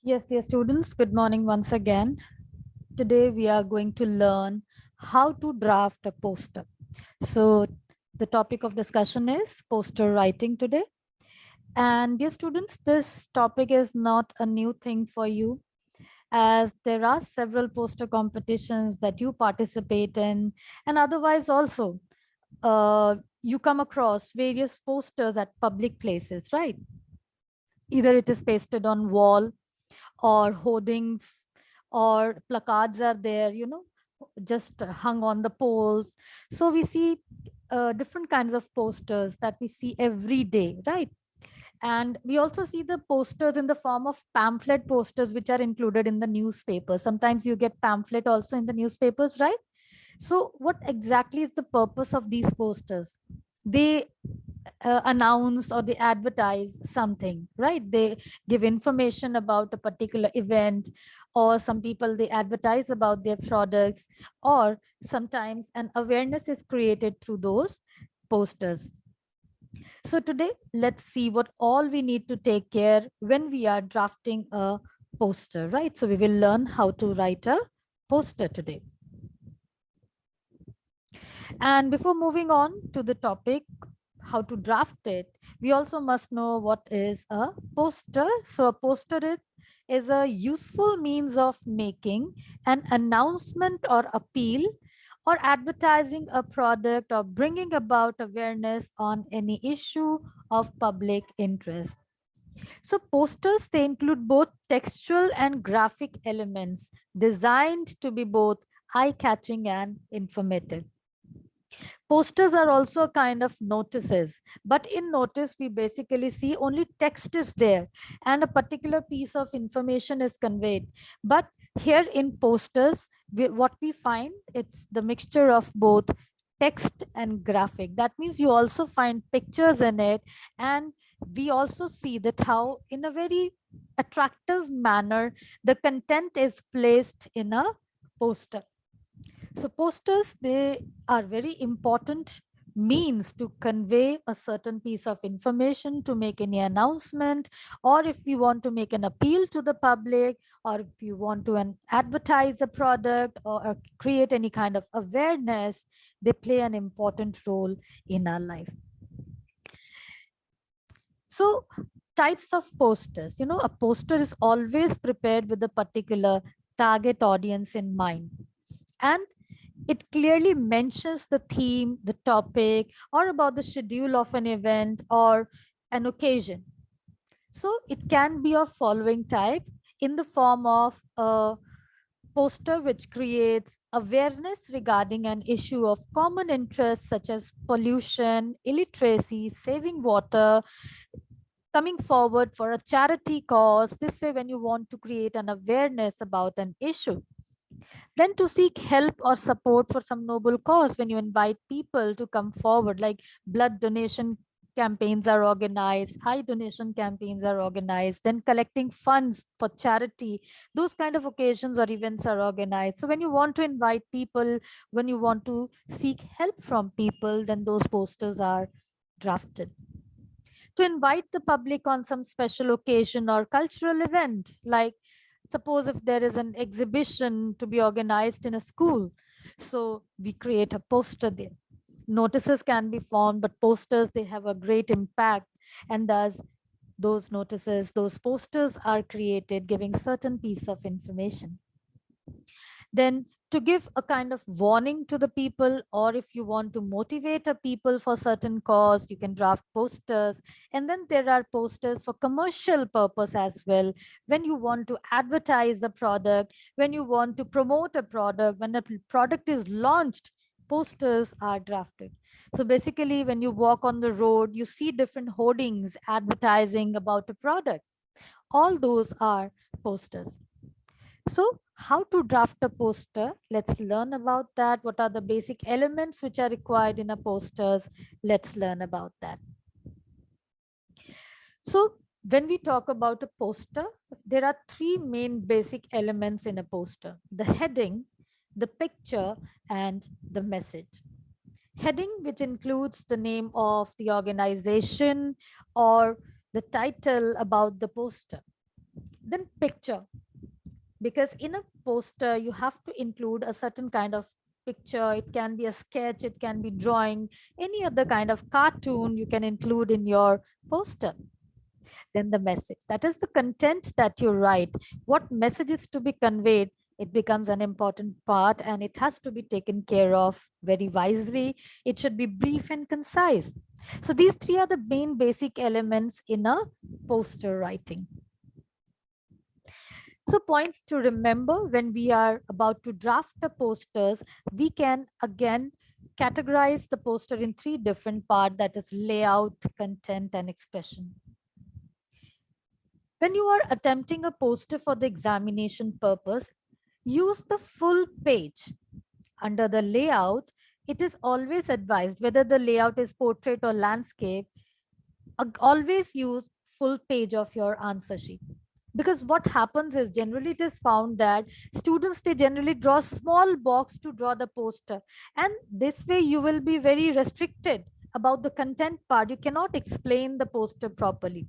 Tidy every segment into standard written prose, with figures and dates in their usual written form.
Yes, dear students, good morning once again. Today we are going to learn how to draft a poster. So the topic of discussion is poster writing today. And dear students, this topic is not a new thing for you, as there are several poster competitions that you participate in, and otherwise also you come across various posters at public places, right? Either it is pasted on wall or hoardings or placards are there, just hung on the poles. So we see different kinds of posters that we see every day, right? And we also see the posters in the form of pamphlet posters, which are included in the newspaper. Sometimes you get pamphlet also in the newspapers, right? So, what exactly is the purpose of these posters? They announce or they advertise something, right? They give information about a particular event, or some people they advertise about their products, or sometimes an awareness is created through those posters. So, today, let's see what all we need to take care when we are drafting a poster, right? So, we will learn how to write a poster today. And before moving on to the topic, how to draft it, we also must know what is a poster. So, a poster is a useful means of making an announcement or appeal or advertising a product or bringing about awareness on any issue of public interest. So, posters they include both textual and graphic elements designed to be both eye catching and informative. Posters are also a kind of notices, but in notice, we basically see only text is there and a particular piece of information is conveyed. But here in posters, what we find, it's the mixture of both text and graphic. That means you also find pictures in it, and we also see that how in a very attractive manner the content is placed in a poster. So posters, they are very important means to convey a certain piece of information, to make any announcement, or if you want to make an appeal to the public, or if you want to advertise a product or create any kind of awareness, they play an important role in our life. So types of posters, a poster is always prepared with a particular target audience in mind, and it clearly mentions the theme, the topic, or about the schedule of an event or an occasion. So it can be of following type, in the form of a poster which creates awareness regarding an issue of common interest such as pollution, illiteracy, saving water, coming forward for a charity cause. This way, when you want to create an awareness about an issue, then to seek help or support for some noble cause, when you invite people to come forward, like blood donation campaigns are organized, high donation campaigns are organized, then collecting funds for charity, those kind of occasions or events are organized. So when you want to invite people, when you want to seek help from people, then those posters are drafted. To invite the public on some special occasion or cultural event, like suppose if there is an exhibition to be organized in a school, so we create a poster there. Notices can be formed, but posters, they have a great impact, and thus those notices, those posters are created giving certain piece of information. Then to give a kind of warning to the people, or if you want to motivate a people for certain cause, you can draft posters. And then there are posters for commercial purpose as well, when you want to advertise a product, when you want to promote a product, when a product is launched, posters are drafted. So basically, when you walk on the road, you see different hoardings advertising about a product. All those are posters. So, how to draft a poster? Let's learn about that. What are the basic elements which are required in a posters? Let's learn about that. So, when we talk about a poster, there are three main basic elements in a poster: the heading, the picture, and the message. Heading, which includes the name of the organization or the title about the poster. Then picture, because in a poster you have to include a certain kind of picture. It can be a sketch, it can be drawing, any other kind of cartoon you can include in your poster. Then the message, that is the content that you write, what message is to be conveyed, it becomes an important part, and it has to be taken care of very wisely. It should be brief and concise. So these three are the main basic elements in a poster writing. So points to remember when we are about to draft the posters, we can again categorize the poster in three different parts, that is layout, content, and expression. When you are attempting a poster for the examination purpose, use the full page. Under the layout, it is always advised, whether the layout is portrait or landscape, always use full page of your answer sheet. Because what happens is, generally it is found that students, they generally draw small box to draw the poster, and this way you will be very restricted about the content part. You cannot explain the poster properly.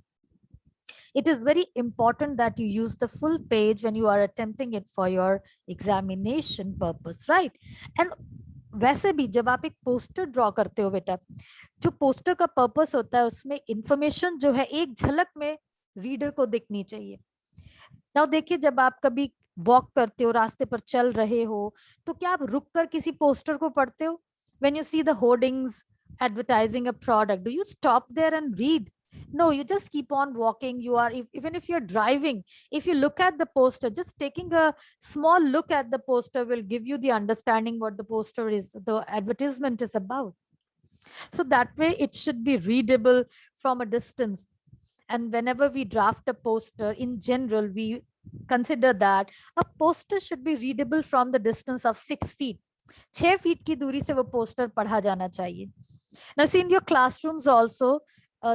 It is very important that you use the full page when you are attempting it for your examination purpose, right? And वैसे भी जब आप एक poster draw करते हो बेटा, जो poster का पर्पस होता है उसमें इंफॉर्मेशन जो है एक झलक में रीडर को दिखनी चाहिए. नाउ देखिए, जब आप कभी वॉक करते हो, रास्ते पर चल रहे हो, तो क्या आप रुक कर किसी पोस्टर को पढ़ते हो? When you see the hoardings advertising a product, do you stop there and read? No, you just keep on walking. You are, even if you're driving, if you look at the poster, just taking a small look at the poster will give you the understanding what the poster is, the advertisement is about. So that way it should be readable from a distance. And whenever we draft a poster, in general, we consider that a poster should be readable from the distance of 6 feet. 6 feet की दूरी से वो poster पढ़ा जाना चाहिए. Now see, in your classrooms also,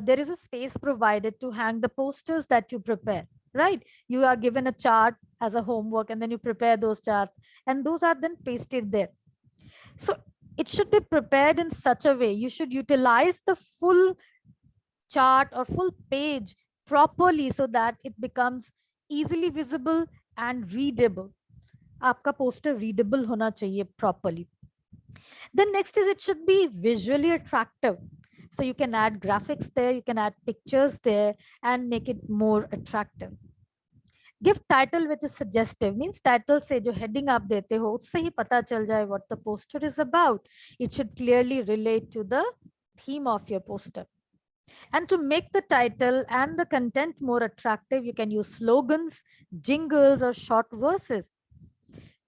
there is a space provided to hang the posters that you prepare, right? You are given a chart as a homework, and then you prepare those charts, and those are then pasted there. So it should be prepared in such a way, you should utilize the full chart or full page properly so that it becomes easily visible and readable. आपका poster readable होना चाहिए properly. Then next is, it should be visually attractive. So you can add graphics there, you can add pictures there and make it more attractive. Give title which is suggestive, means title से जो heading आप देते हो उससे ही पता चल जाए what the poster is about. It should clearly relate to the theme of your poster. And to make the title and the content more attractive, you can use slogans, jingles, or short verses.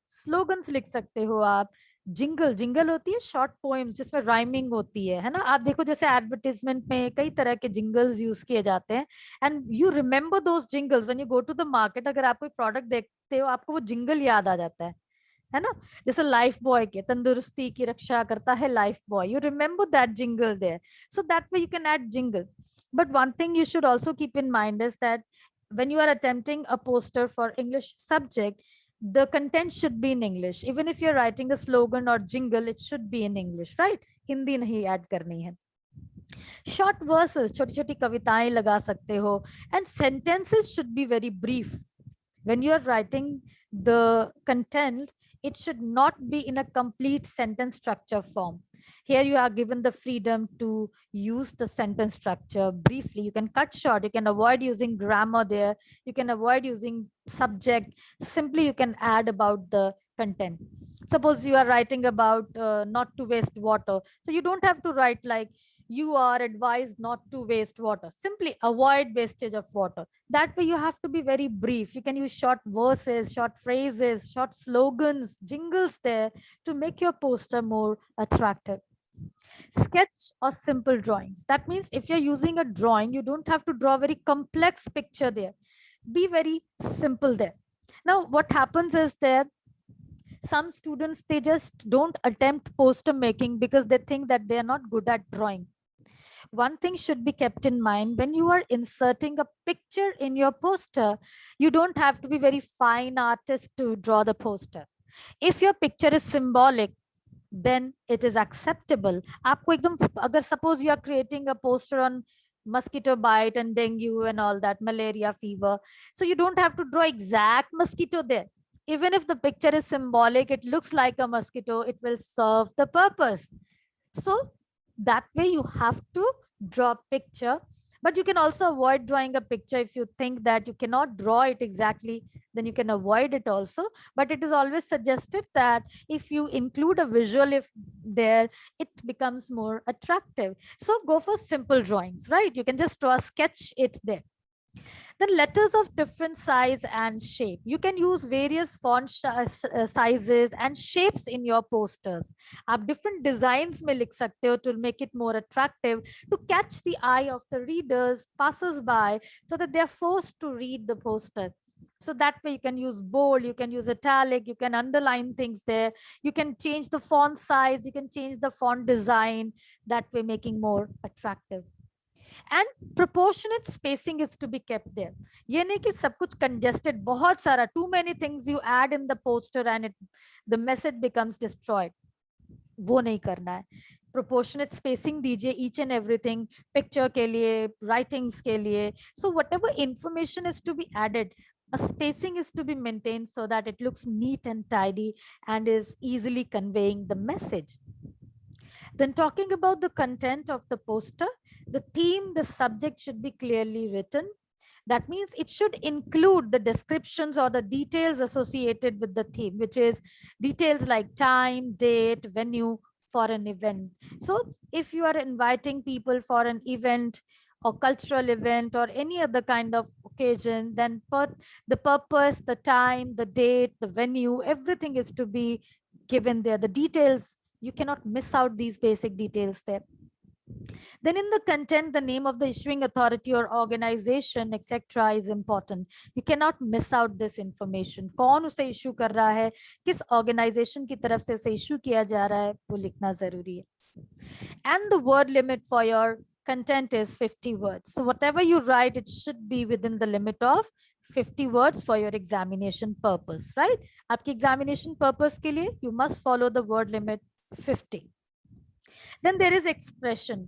Slogans लिख सकते हो आप. Jingle होती है short poems जिसमें rhyming होती है ना. आप देखो जैसे एडवर्टाइजमेंट में कई तरह के जिंगल्स यूज किए जाते हैं, and you remember those jingles when you go to the market. अगर आप कोई प्रोडक्ट देखते हो, आपको वो जिंगल याद आ जाता है ना. जैसे लाइफ बॉय के, तंदुरुस्ती की रक्षा करता है Lifebuoy, you remember that jingle there. So that way you can add jingle. But one thing you should also keep in mind is that when you are attempting a poster for English subject, the content should be in English. Even if you're writing a slogan or jingle, it should be in English, right? Hindi nahi add karni hai. Short verses, छोटी छोटी कविताएं लगा सकते हो, and sentences should be very brief. When you are writing the content, it should not be in a complete sentence structure form. Here you are given the freedom to use the sentence structure briefly. You can cut short, you can avoid using grammar there, you can avoid using subject. Simply you can add about the content. Suppose you are writing about not to waste water, so you don't have to write like you are advised not to waste water. Simply avoid wastage of water. That way you have to be very brief. You can use short verses, short phrases, short slogans, jingles there to make your poster more attractive. Sketch or simple drawings. That means if you're using a drawing, you don't have to draw a very complex picture there. Be very simple there. Now, what happens is that some students, they just don't attempt poster making because they think that they are not good at drawing. One thing should be kept in mind: when you are inserting a picture in your poster, you don't have to be very fine artist to draw the poster. If your picture is symbolic, then it is acceptable. आपको एकदम, अगर suppose you are creating a poster on mosquito bite and dengue and all that, malaria, fever. So you don't have to draw exact mosquito there. Even if the picture is symbolic, it looks like a mosquito, it will serve the purpose. So that way you have to draw picture, but you can also avoid drawing a picture if you think that you cannot draw it exactly, then you can avoid it also. But it is always suggested that if you include a visual, if there, it becomes more attractive. So go for simple drawings, right? You can just draw a sketch it there. Then letters of different size and shape. You can use various font sizes and shapes in your posters. आप different designs में लिख सकते हो to make it more attractive, to catch the eye of the readers, passers by, so that they are forced to read the poster. So that way you can use bold, you can use italic, you can underline things there, you can change the font size, you can change the font design, that way making more attractive. And proportionate spacing is to be kept there. ये नहीं कि सब कुछ congested, बहुत सारा, too many things you add in the poster and the message becomes destroyed. वो नहीं करना है. Proportionate spacing दीजिए each and everything, picture के लिए, writings के लिए. So whatever information is to be added, a spacing is to be maintained so that it looks neat and tidy and is easily conveying the message. Then talking about the content of the poster, the theme, the subject should be clearly written. That means it should include the descriptions or the details associated with the theme, which is details like time, date, venue for an event. So if you are inviting people for an event or cultural event or any other kind of occasion, then put the purpose, the time, the date, the venue, everything is to be given there. The details, you cannot miss out these basic details there. Then in the content, the name of the issuing authority or organization, etc. is important. You cannot miss out this information. कौन उसे issue कर रहा है, किस organization की तरफ से उसे issue किया जा रहा है, वो लिखना जरूरी है. And the word limit for your content is 50 words. So whatever you write, it should be within the limit of 50 words for your examination purpose, right? आपकी examination purpose के लिए, you must follow the word limit 50. Then there is expression.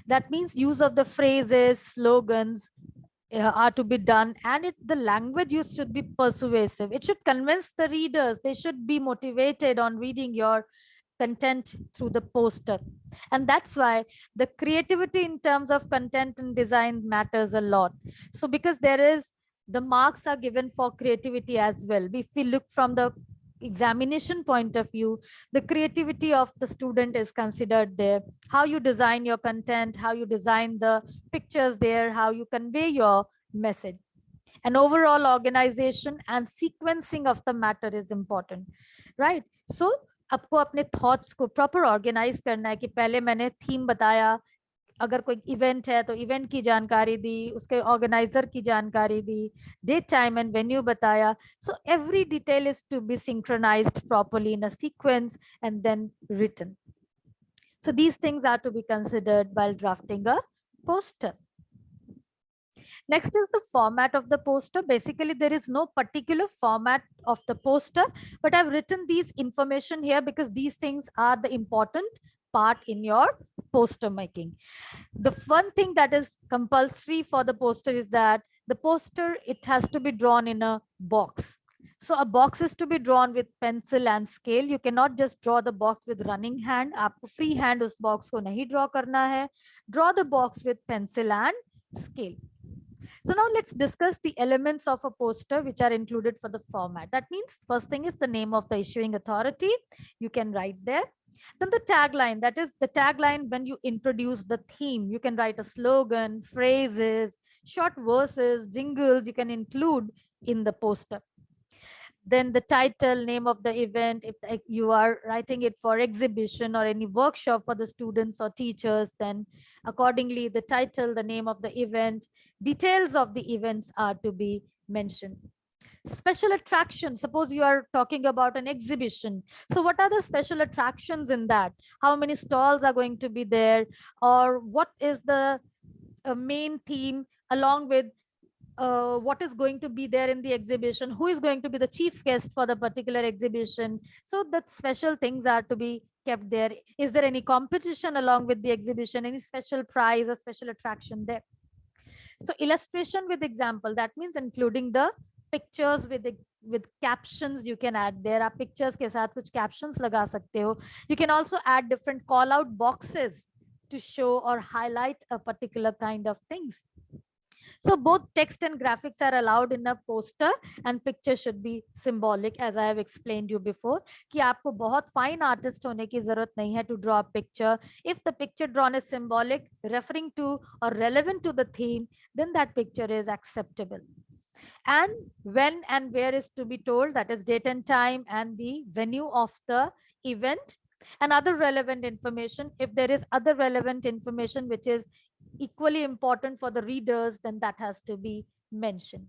That means use of the phrases, slogans are to be done, and the language used should be persuasive. It should convince the readers. They should be motivated on reading your content through the poster. And that's why the creativity in terms of content and design matters a lot. So because the marks are given for creativity as well. If we look from the examination point of view, the creativity of the student is considered there. How you design your content, how you design the pictures there, how you convey your message. And overall organization and sequencing of the matter is important, right? So आपको अपने thoughts को proper organise करना है कि पहले मैंने theme बताया, अगर कोई इवेंट है तो इवेंट की जानकारी दी, उसके ऑर्गेनाइजर की जानकारी दी, डेट टाइम एंड वेन्यू बताया. So every detail is to be synchronised properly in a sequence and then written. So these things are to be considered while drafting a poster. Next is the format of the poster. Basically, there is no particular format of the poster, but I've written these information here because these things are the important part in your poster making. The one thing that is compulsory for the poster is that the poster, it has to be drawn in a box. So a box is to be drawn with pencil and scale. You cannot just draw the box with running hand. आपको free hand उस box को नहीं draw करना है. Draw the box with pencil and scale. So now let's discuss the elements of a poster which are included for the format. That means first thing is the name of the issuing authority. You can write there. Then the tagline, that is the tagline when you introduce the theme. You can write a slogan, phrases, short verses, jingles you can include in the poster. Then the title, name of the event, if you are writing it for exhibition or any workshop for the students or teachers, then accordingly the title, the name of the event, details of the events are to be mentioned. Special attractions, suppose you are talking about an exhibition, so what are the special attractions in that? How many stalls are going to be there, or what is the main theme, along with what is going to be there in the exhibition, who is going to be the chief guest for the particular exhibition. So that special things are to be kept there? Is there any competition along with the exhibition, any special prize or special attraction there? So illustration with example, that means including the pictures with captions you can add. There are pictures के साथ कुछ captions लगा सकते हो. You can also add different call out boxes to show or highlight a particular kind of things. So both text and graphics are allowed in a poster, and picture should be symbolic, as I have explained you before कि आपको बहुत fine artist होने की जरूरत नहीं है to draw a picture. If the picture drawn is symbolic, referring to or relevant to the theme, then that picture is acceptable. And when and where is to be told, that is date and time and the venue of the event, and other relevant information. If there is other relevant information which is equally important for the readers, then that has to be mentioned.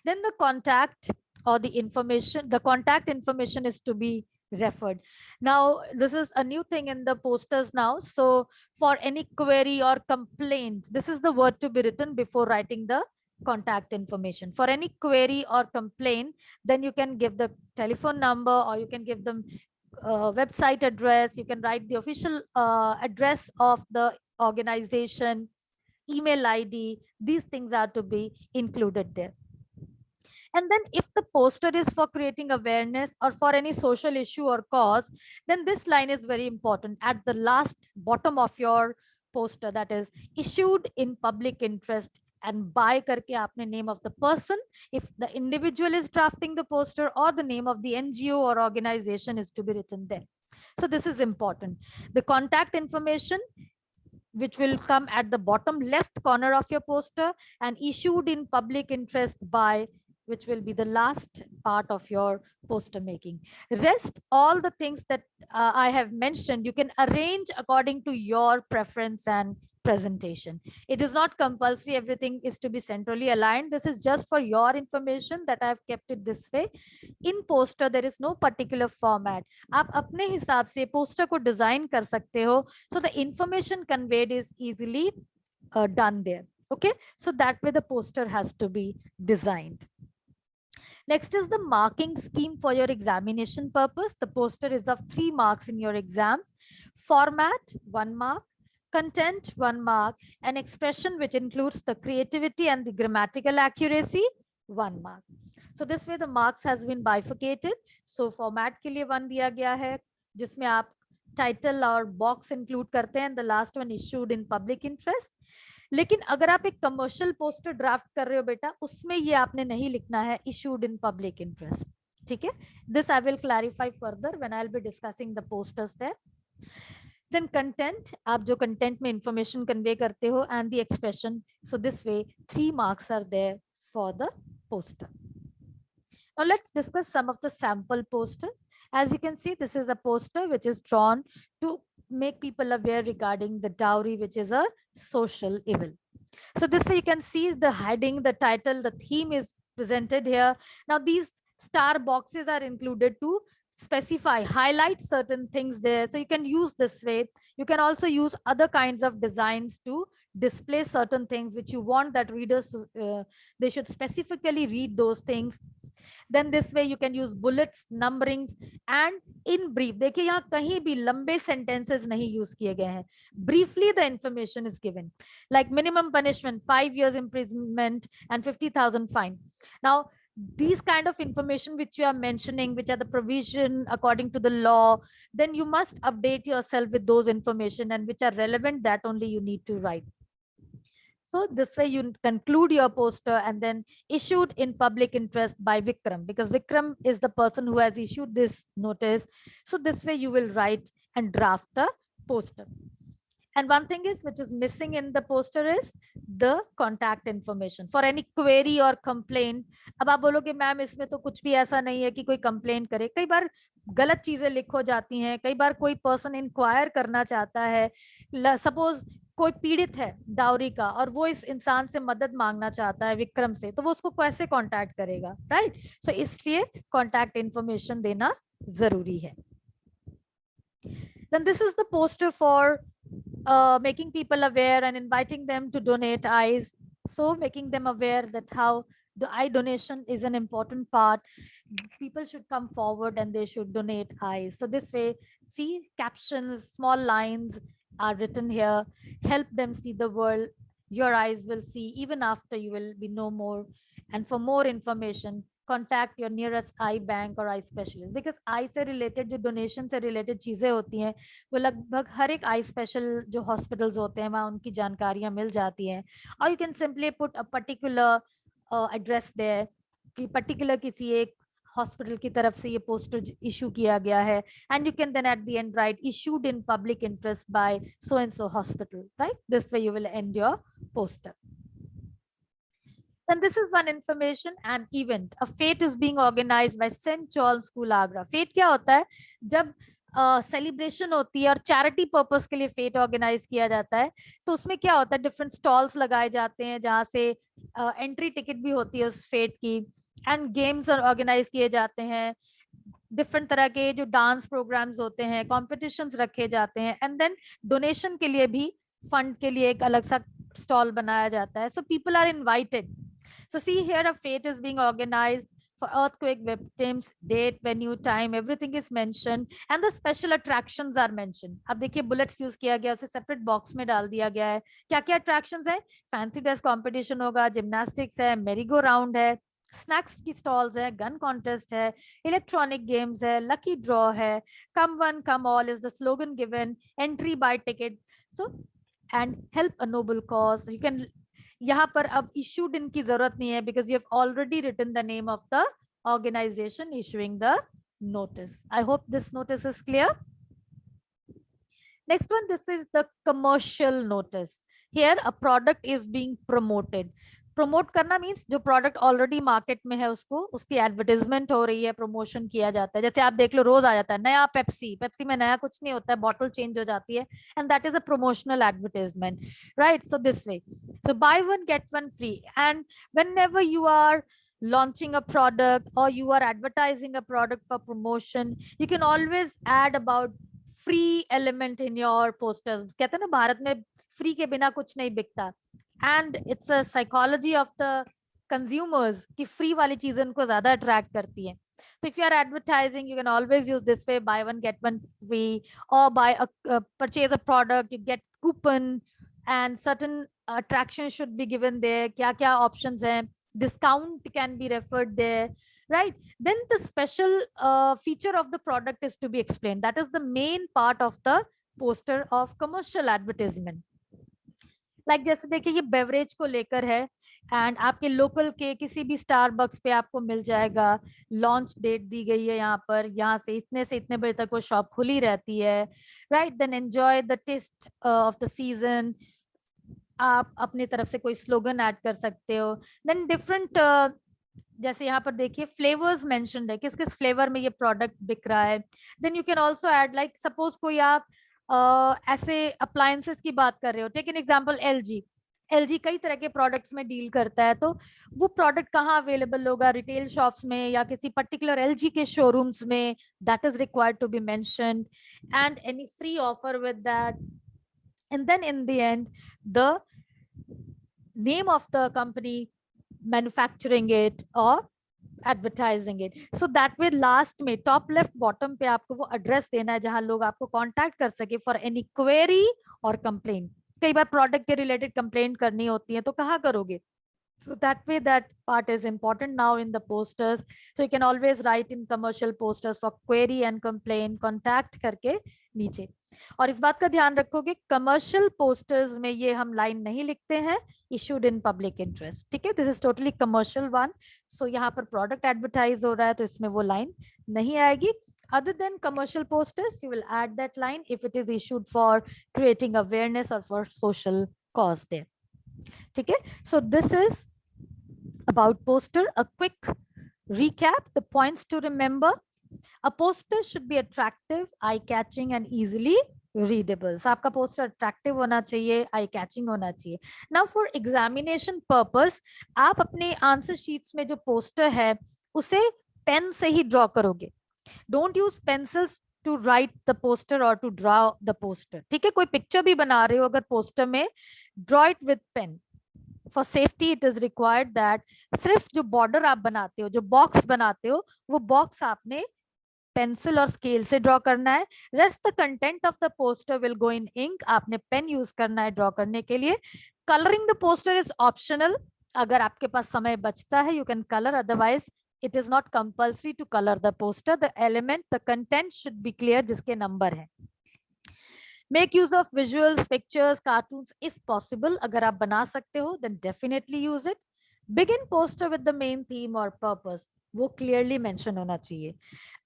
Then the contact or the information, the contact information is to be referred. Now, this is a new thing in the posters now. So for any query or complaint, this is the word to be written before writing the contact information. For any query or complaint, then you can give the telephone number, or you can give them website address. You can write the official address of the organization, email ID. These things are to be included there. And then if the poster is for creating awareness or for any social issue or cause, then this line is very important at the last bottom of your poster, that is issued in public interest, and by karke aapne name of the person, if the individual is drafting the poster, or the name of the NGO or organization is to be written there. So this is important. The contact information, which will come at the bottom left corner of your poster, and issued in public interest by, which will be the last part of your poster making. Rest, all the things that I have mentioned, you can arrange according to your preference and presentation. It is not compulsory everything is to be centrally aligned. This is just for your information that I have kept it this way. In poster, there is no particular format. आप अपने हिसाब से poster को design कर सकते हो, so the information conveyed is easily done there. Okay, so that way the poster has to be designed. Next is the marking scheme for your examination purpose. The poster is of 3 marks in your exams. Format, 1 mark. Content, 1 mark. And expression, which includes the creativity and the grammatical accuracy, 1 mark. So this way the marks has been bifurcated. So format के लिए 1 दिया गया है, जिसमें आप title और box include करते हैं. The last one issued in public interest. लेकिन अगर आप एक कमर्शियल पोस्टर ड्राफ्ट कर रहे हो बेटा, उसमें ये आपने नहीं लिखना है इशूड इन पब्लिक इंटरेस्ट. ठीक है, this I will clarify further when I will be discussing the posters there. Then content, आप जो कंटेंट में इंफॉर्मेशन कन्वे करते हो, and the expression. So this way 3 marks are there for the poster. Now let's discuss some of the sample posters. As you can see, this is a poster which is drawn to make people aware regarding the dowry, which is a social evil. So this way you can see the heading, the title, the theme is presented here. Now these star boxes are included to specify, highlight certain things there. So you can use this way. You can also use other kinds of designs to display certain things which you want that readers, they should specifically read those things. Then this way you can use bullets, numberings, and in brief. देखिए यहाँ कहीं भी लंबे sentences नहीं use किए गए हैं. Briefly the information is given, like minimum punishment 5 years imprisonment and 50,000 fine. Now these kind of information which you are mentioning, which are the provision according to the law, then you must update yourself with those information, and which are relevant, that only you need to write. So this way you conclude your poster, and then issued in public interest by Vikram, because Vikram is the person who has issued this notice. So this way you will write and draft a poster. And one thing is which is missing in the poster is the contact information for any query or complaint. अब आप बोलोगे ma'am इसमें तो कुछ भी ऐसा नहीं है कि कोई कंप्लेंट करे. कई बार गलत चीजें लिखो जाती हैं, कई बार कोई पर्सन इंक्वायर करना चाहता है, सपोज कोई पीड़ित है डाउरी का और वो इस इंसान से मदद मांगना चाहता है विक्रम से, तो वो उसको कैसे कांटेक्ट करेगा, राइट? सो इसलिए कांटेक्ट इंफॉर्मेशन देना जरूरी है. Then this is the poster for making people aware and inviting them to donate eyes. So making them aware that how The eye donation is an important part. People should come forward and they should donate eyes. So this way, see, captions, small lines are written here. Help them see the world. Your eyes will see even after you will be no more. And for more information, contact your nearest eye bank or eye specialist, because आई से related जो donation से related चीजें होती हैं वो लगभग हर एक आई special जो हॉस्पिटल्स होते हैं वहाँ उनकी जानकारियां मिल जाती हैं. और you can simply put a particular address there कि पर्टिकुलर किसी एक हॉस्पिटल की तरफ से ये पोस्टर इशू किया गया है, and you can then at the end write issued in public interest by so and so hospital, right? This way you will end your poster. Then this is one information, an event. A fete is being organized by St. John's School, Agra. Fete क्या होता है? जब celebration होती है और charity purpose के लिए fate organise किया जाता है, तो उसमें क्या होता है, डिफरेंट स्टॉल्स लगाए जाते हैं जहाँ से एंट्री टिकट भी होती है उस फेट की, एंड गेम्स ऑर्गेनाइज किए जाते हैं, डिफरेंट तरह के जो डांस प्रोग्राम्स होते हैं, कॉम्पिटिशन्स रखे जाते हैं, एंड देन डोनेशन के लिए भी फंड के लिए एक अलग सा स्टॉल बनाया जाता है. So people are invited. So see here, a fete is being organized for earthquake victims, date, venue, time, everything is mentioned, and the special attractions are mentioned. अब देखिए bullets use किया गया, उसे separate box में डाल दिया गया है. क्या क्या attractions है? Fancy dress competition होगा, gymnastics है, merry go round है, स्नैक्स की स्टॉल्स है, गन कॉन्टेस्ट है, इलेक्ट्रॉनिक गेम्स है, लकी ड्रॉ है, come one come all is the slogan given, entry by ticket. So and help a noble cause. You can, यहाँ पर अब इशूड इनकी जरूरत नहीं है, because you have already written the name of the organisation issuing the notice. I hope this notice is clear. Next one, this is the commercial notice. Here a product is being promoted. Promote करना means जो product already market में है उसको, उसकी advertisement हो रही है, promotion किया जाता है. जैसे आप देख लो, रोज आ जाता है नया पेप्सी. पेप्सी में नया कुछ नहीं होता है, बॉटल चेंज हो जाती है, and that is a promotional advertisement, right? So this way, so by one get one free. And whenever you are launching a product or you are advertising a product for promotion, you can always add about free element in your posters. कहते हैं ना, भारत में free के बिना कुछ नहीं बिकता. And it's a psychology of the consumers कि फ्री वाली चीजें उनको ज्यादा अट्रैक्ट करती हैं. So if you are advertising, you can always use this way: buy one get one free, or buy a purchase a product, you get coupon, and certain attractions should be given there. क्या क्या options हैं, discount can be referred there, right? Then the special feature of the product is to be explained. That is the main part of the poster of commercial advertisement. Like जैसे देखिए, ये beverage को लेकर है, and आपके local के किसी भी स्टारबक्स पे आपको मिल जाएगा. लॉन्च डेट दी गई है यहाँ पर, यहाँ से इतने बजे तक वो शॉप खुली रहती है, right? Then enjoy the taste of the season. आप अपनी तरफ से कोई स्लोगन ऐड कर सकते हो. देन डिफरेंट जैसे यहाँ पर देखिए फ्लेवर्स मेंशन्ड है, किस किस फ्लेवर में ये प्रोडक्ट बिक रहा है. Then you can also add, like suppose कोई आप ऐसे अप्लायंसेस की बात कर रहे हो, take an example LG. LG कई तरह के प्रोडक्ट्स में डील करता है, तो वो प्रोडक्ट कहाँ अवेलेबल होगा, रिटेल शॉप्स में या किसी पर्टिकुलर एलजी के शोरूम्स में, that is required to be mentioned, and any free offer with that. And then in the end the name of the company manufacturing it or advertising it. So that way last में top left bottom पे आपको वो address देना है जहां लोग आपको contact कर सके फॉर एनी क्वेरी और कंप्लेंट. कई बार प्रोडक्ट के रिलेटेड कंप्लेंट करनी होती है तो कहाँ करोगे? So that way, that part is important now in the posters. So you can always write in commercial posters for query and complaint, contact करके नीचे. और इस बात का ध्यान रखोगे, कमर्शियल पोस्टर्स में ये हम लाइन नहीं लिखते हैं, इशूड इन पब्लिक इंटरेस्ट. ठीक है, this is totally commercial one. So यहाँ पर प्रोडक्ट एडवर्टाइज हो रहा है तो इसमें वो लाइन नहीं आएगी. Other than commercial posters, you will add that line if it is issued for creating awareness or for social cause there. ठीक है, so this is about poster. A quick recap, the points to remember: a poster should be attractive, eye-catching and easily readable. So आपका poster attractive होना चाहिए, eye-catching होना चाहिए. Now for examination purpose, आप अपने answer sheets में जो poster है उसे पेन से ही draw करोगे. Don't use pencils to write the poster or to draw the poster. ठीक है, कोई पिक्चर भी बना रहे हो अगर पोस्टर में, draw it with pen. For safety it is required that सिर्फ जो बॉर्डर आप बनाते हो, जो बॉक्स बनाते हो, वो बॉक्स आपने पेंसिल और स्केल से ड्रॉ करना है. Rest the content of the poster will go in ink. आपने पेन यूज करना है ड्रॉ करने के लिए. Colouring the poster is optional. अगर आपके पास समय बचता है you can colour, otherwise it is not compulsory to colour the poster. The element, the content should be clear जिसके नंबर है. Make use of visuals, pictures, cartoons if possible. अगर आप बना सकते हो then definitely use it. Begin poster with the main theme और purpose. वो clearly mention होना चाहिए.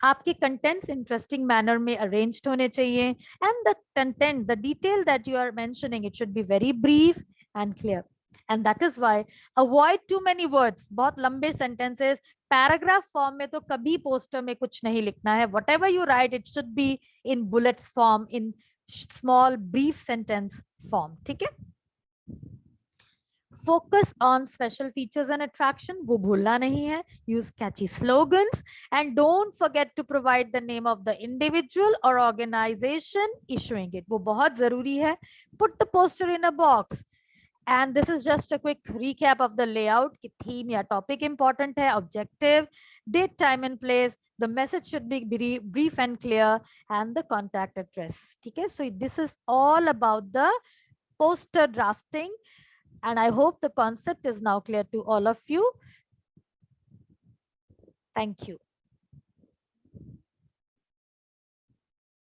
आपके कंटेंट्स इंटरेस्टिंग मैनर में अरेंज्ड होने चाहिए. And the content, the detail that you are mentioning, it should be very brief and clear. And that is why avoid too many words. बहुत लंबे sentences, paragraph form में तो कभी poster में कुछ नहीं लिखना है. What ever you right it should be in bullets form, in small brief sentence form. ठीक है. Focus on special features and attraction. वो भूलना नहीं है. Use catchy slogans and don't forget to provide the name of the individual or organization issuing it. वो बहुत जरूरी है. Put the poster in a box. And this is just a quick recap of the layout. कि theme या topic important है, objective, date, time and place. The message should be brief and clear, and the contact address. ठीक है. So this is all about the poster drafting. And I hope the concept is now clear to all of you. Thank you.